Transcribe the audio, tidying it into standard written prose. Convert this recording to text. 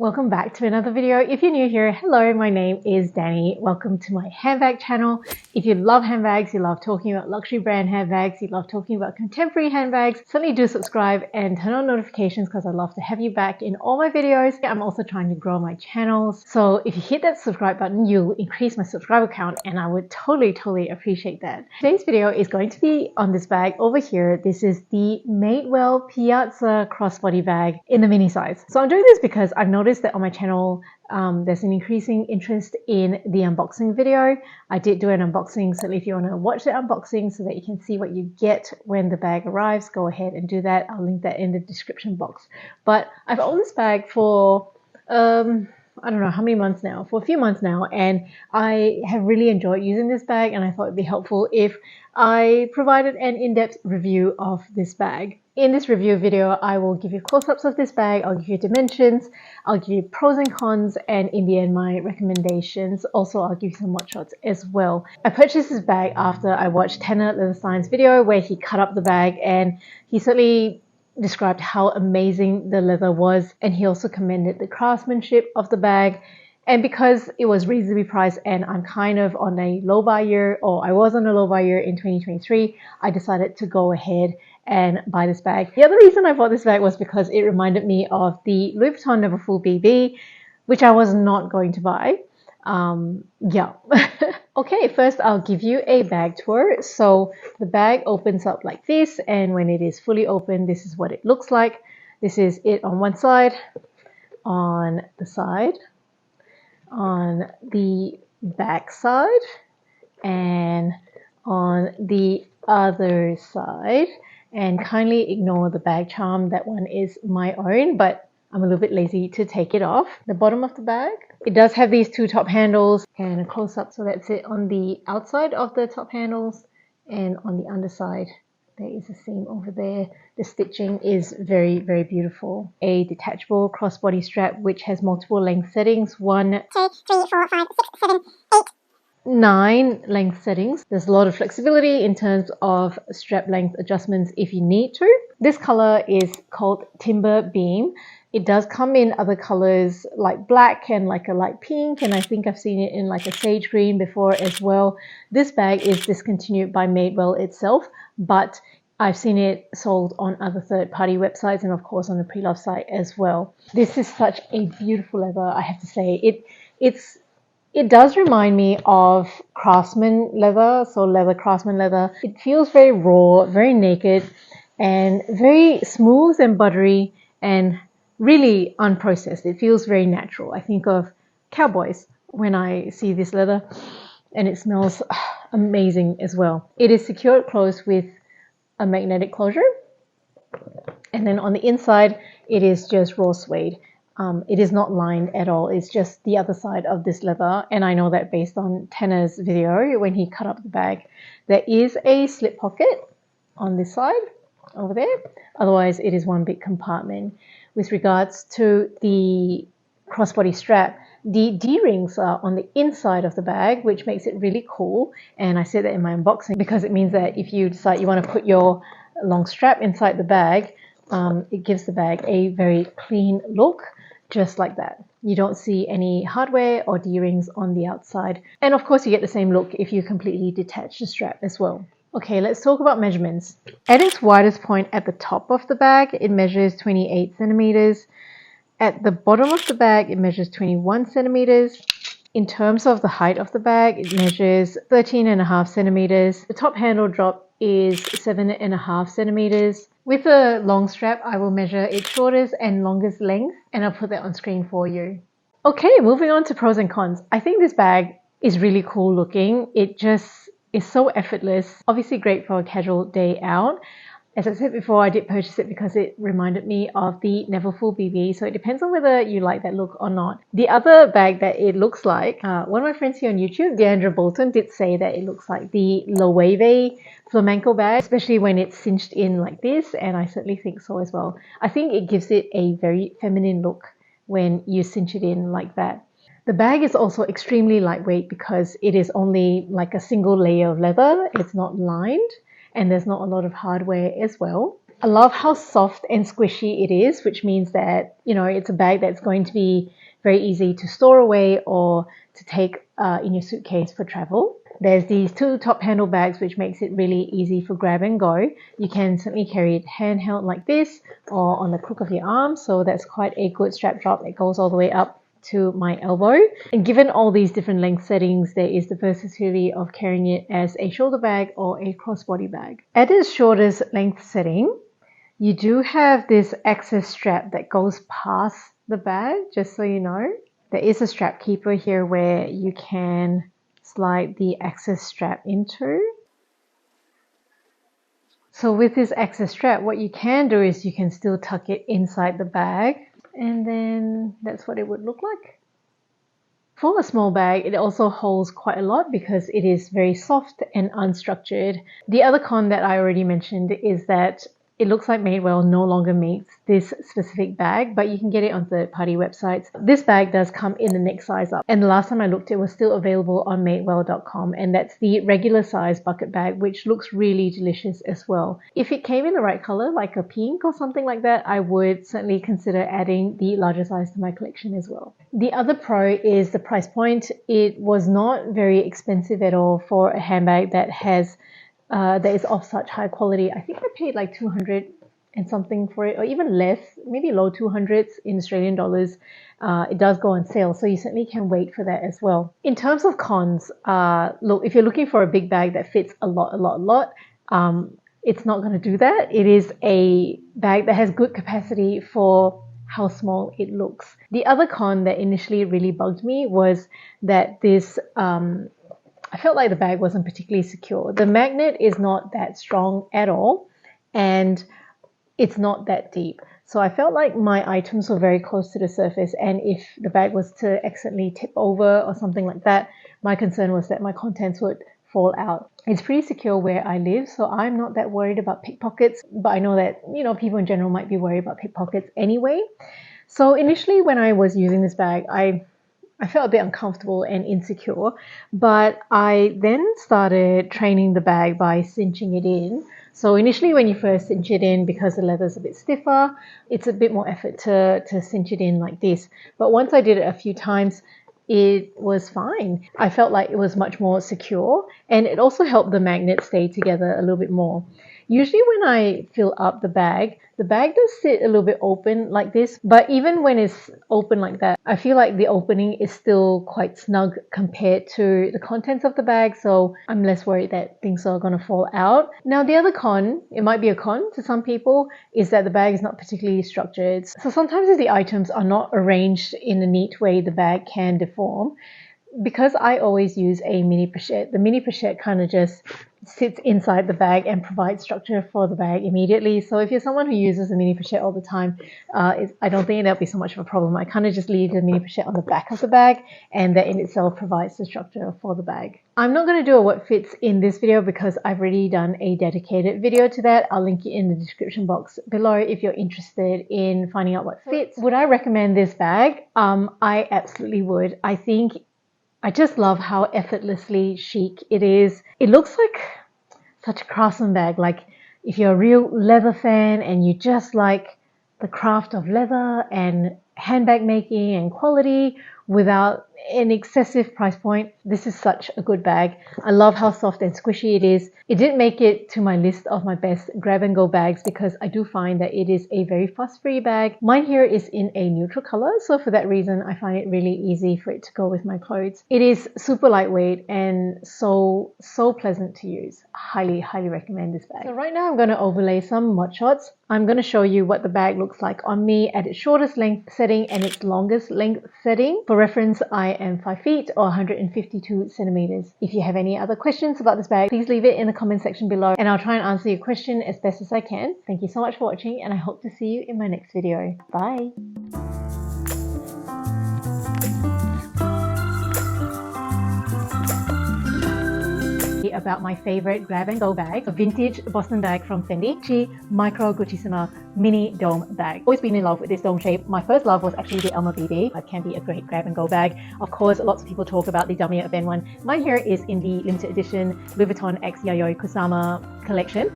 Welcome back to another video. If you're new here, hello, my name is Dani. Welcome to my handbag channel. If you love handbags, you love talking about luxury brand handbags, you love talking about contemporary handbags, certainly do subscribe and turn on notifications because I'd love to have you back in all my videos. I'm also trying to grow my channels. So if you hit that subscribe button, you'll increase my subscriber count and I would totally appreciate that. Today's video is going to be on this bag over here. This is the Madewell Piazza Crossbody bag in the mini size. So I'm doing this because I've noticed that on my channel there's an increasing interest in the unboxing video. I did do an unboxing, so if you want to watch the unboxing so that you can see what you get when the bag arrives, go ahead and do that. I'll link that in the description box. But I've owned this bag for I don't know how many months now, for a few months now, and I have really enjoyed using this bag, and I thought it'd be helpful if I provided an in-depth review of this bag. In this review video, I will give you close-ups of this bag, I'll give you dimensions, I'll give you pros and cons, and in the end, my recommendations. Also, I'll give you some watch shots as well. I purchased this bag after I watched Tanner Leather Science video where he cut up the bag, and he certainly described how amazing the leather was, and he also commended the craftsmanship of the bag. And because it was reasonably priced and I'm kind of on a low buy year, or I was on a low buy year in 2023, I decided to go ahead and buy this bag. The other reason I bought this bag was because it reminded me of the Louis Vuitton Never Full BB, which I was not going to buy. Yeah. Okay, first I'll give you a bag tour. So the bag opens up like this, and when it is fully open, this is what it looks like. This is it on one side, on the side, on the back side, and on the other side. And kindly ignore the bag charm, that one is my own, but I'm a little bit lazy to take it off. The bottom of the bag, it does have these two top handles and a close up, so that's it on the outside of the top handles, and on the underside there is a seam over there. The stitching is very beautiful. A detachable crossbody strap which has multiple length settings, 1, 2, 3, 4, 5, 6, 7, 8, 9 length settings. There's a lot of flexibility in terms of strap length adjustments if you need to. This color is called Timber Beam. It does come in other colors like black and like a light pink, and I think I've seen it in like a sage green before as well. This bag is discontinued by Madewell itself, but I've seen it sold on other third-party websites and of course on the pre-love site as well. This is such a beautiful leather, I have to say. It does remind me of craftsman leather, so leather craftsman leather. It feels very raw, very naked, and very smooth and buttery and really unprocessed. It feels very natural. I think of cowboys when I see this leather, and it smells amazing as well. It is secured closed with a magnetic closure, and then on the inside it is just raw suede. It is not lined at all. It's just the other side of this leather, and I know that based on Tanner's video when he cut up the bag. There is a slip pocket on this side over there, otherwise it is one big compartment. With regards to the crossbody strap, the D-rings are on the inside of the bag, which makes it really cool, and I said that in my unboxing because it means that if you decide you want to put your long strap inside the bag, it gives the bag a very clean look, just like that. You don't see any hardware or D-rings on the outside, and of course you get the same look if you completely detach the strap as well. Okay, let's talk about measurements. At its widest point at the top of the bag, it measures 28 centimeters. At the bottom of the bag, it measures 21 centimeters. In terms of the height of the bag, it measures 13.5 centimeters. The top handle drop is 7.5 centimeters. With a long strap, I will measure its shortest and longest length, and I'll put that on screen for you. Okay, moving on to pros and cons. I think this bag is really cool looking. It just is so effortless. Obviously great for a casual day out. As I said before, I did purchase it because it reminded me of the Never Full BB, so it depends on whether you like that look or not. The other bag that it looks like, one of my friends here on YouTube, Deandra Bolton, did say that it looks like the Loewe flamenco bag, especially when it's cinched in like this, and I certainly think so as well. I think it gives it a very feminine look when you cinch it in like that. The bag is also extremely lightweight because it is only like a single layer of leather. It's not lined, and there's not a lot of hardware as well. I love how soft and squishy it is, which means that, you know, it's a bag that's going to be very easy to store away or to take in your suitcase for travel. There's these two top handle bags, which makes it really easy for grab and go. You can certainly carry it handheld like this or on the crook of your arm. So that's quite a good strap drop. It goes all the way up to my elbow. And given all these different length settings, there is the versatility of carrying it as a shoulder bag or a crossbody bag. At its shortest length setting, you do have this access strap that goes past the bag, just so you know. There is a strap keeper here where you can slide the access strap into. So with this access strap, what you can do is you can still tuck it inside the bag, and then that's what it would look like. For a small bag, it also holds quite a lot because it is very soft and unstructured. The other con that I already mentioned is that it looks like Madewell no longer makes this specific bag, but you can get it on third-party websites. This bag does come in the next size up, and the last time I looked, it was still available on madewell.com, and that's the regular size bucket bag, which looks really delicious as well. If it came in the right color, like a pink or something like that, I would certainly consider adding the larger size to my collection as well. The other pro is the price point. It was not very expensive at all for a handbag that is of such high quality. I think I paid like 200 and something for it, or even less, maybe low 200s in Australian dollars. It does go on sale, so you certainly can wait for that as well. In terms of cons, look, if you're looking for a big bag that fits a lot, it's not going to do that. It is a bag that has good capacity for how small it looks. The other con that initially really bugged me was that this I felt like the bag wasn't particularly secure. The magnet is not that strong at all, and it's not that deep. So I felt like my items were very close to the surface, and if the bag was to accidentally tip over or something like that, my concern was that my contents would fall out. It's pretty secure where I live, so I'm not that worried about pickpockets, but I know that, you know, people in general might be worried about pickpockets anyway. So initially when I was using this bag, I felt a bit uncomfortable and insecure, but I then started training the bag by cinching it in. So initially when you first cinch it in, because the leather is a bit stiffer, it's a bit more effort to cinch it in like this. But once I did it a few times, it was fine. I felt like it was much more secure, and it also helped the magnet stay together a little bit more. Usually when I fill up the bag does sit a little bit open like this, but even when it's open like that, I feel like the opening is still quite snug compared to the contents of the bag, so I'm less worried that things are going to fall out. Now the other con, it might be a con to some people, is that the bag is not particularly structured. So sometimes if the items are not arranged in a neat way, the bag can deform. Because I always use a mini pochette, the mini pochette kind of just sits inside the bag and provides structure for the bag immediately. So if you're someone who uses a mini pochette all the time, I don't think that'll be so much of a problem. I kind of just leave the mini pochette on the back of the bag, and that in itself provides the structure for the bag. I'm not going to do a what fits in this video because I've already done a dedicated video to that. I'll link it in the description box below if you're interested in finding out what fits. Would I recommend this bag? I absolutely would. I just love how effortlessly chic it is. It looks like such a craftsman bag. Like if you're a real leather fan and you just like the craft of leather and handbag making and quality without an excessive price point, this is such a good bag. I love how soft and squishy it is. It didn't make it to my list of my best grab and go bags because I do find that it is a very fuss-free bag. Mine here is in a neutral color, so for that reason I find it really easy for it to go with my clothes. It is super lightweight and so pleasant to use. Highly recommend this bag. So right now I'm going to overlay some mod shots. I'm going to show you what the bag looks like on me at its shortest length setting and its longest length setting. For reference, I am 5 feet or 152 centimeters. If you have any other questions about this bag, please leave it in the comment section below and I'll try and answer your question as best as I can. Thank you so much for watching, and I hope to see you in my next video. Bye! About my favorite grab and go bag, a vintage Boston bag from Fendi, Micro Gucci mini dome bag. Always been in love with this dome shape. My first love was actually the Elma BB. It can be a great grab and go bag. Of course, lots of people talk about the Dani O one. Mine here is in the limited edition Louis Vuitton X Yayoi Kusama collection.